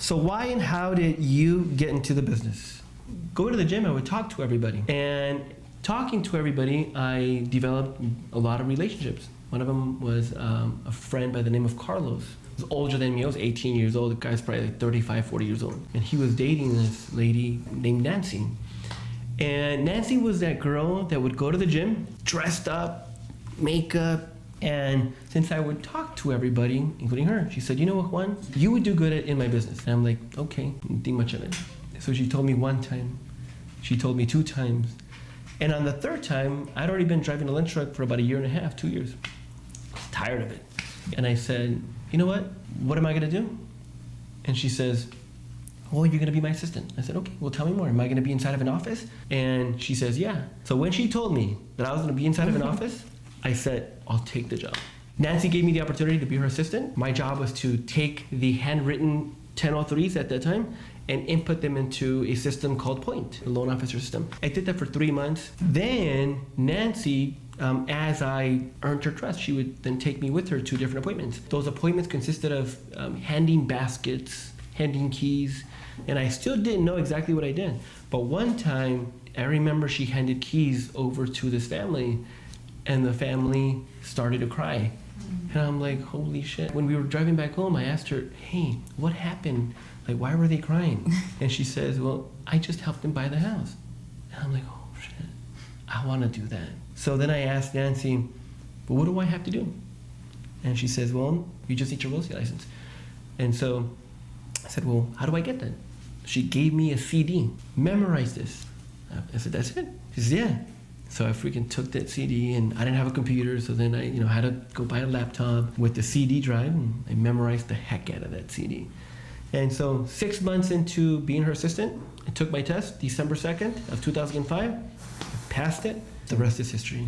So why and how did you get into the business? Go to the gym, I would talk to everybody. And talking to everybody, I developed a lot of relationships. One of them was a friend by the name of Carlos. He was older than me. I was 18 years old. The guy's probably like 35, 40 years old. And he was dating this lady named Nancy. And Nancy was that girl that would go to the gym, dressed up, makeup, and since I would talk to everybody, including her, she said, you know what, Juan, you would do good in my business. And I'm like, okay, didn't think much of it. So she told me one time, she told me 2 times. And on the 3rd time, I'd already been driving a lunch truck for about 1.5 years, 2 years. I was tired of it. And I said, you know what am I gonna do? And she says, oh, you're gonna be my assistant. I said, okay, well tell me more. Am I gonna be inside of an office? And she says, yeah. So when she told me that I was gonna be inside of an office, I said, I'll take the job. Nancy gave me the opportunity to be her assistant. My job was to take the handwritten 1003s at that time and input them into a system called Point, a loan officer system. I did that for 3 months. Then Nancy, as I earned her trust, she would then take me with her to different appointments. Those appointments consisted of handing baskets, handing keys, and I still didn't know exactly what I did. But one time, I remember she handed keys over to this family, and the family started to cry. And I'm like, holy shit. When we were driving back home, I asked her, hey, what happened? Like, why were they crying? And she says, well, I just helped them buy the house. And I'm like, oh shit, I want to do that. So then I asked Nancy, well, what do I have to do? And she says, well, you just need your real estate license. And so I said, well, how do I get that? She gave me a CD, memorize this. I said, that's it? She said, yeah. So I freaking took that CD, and I didn't have a computer, so then I had to go buy a laptop with the CD drive, and I memorized the heck out of that CD. And so 6 months into being her assistant, I took my test, December 2nd of 2005, passed it. The rest is history.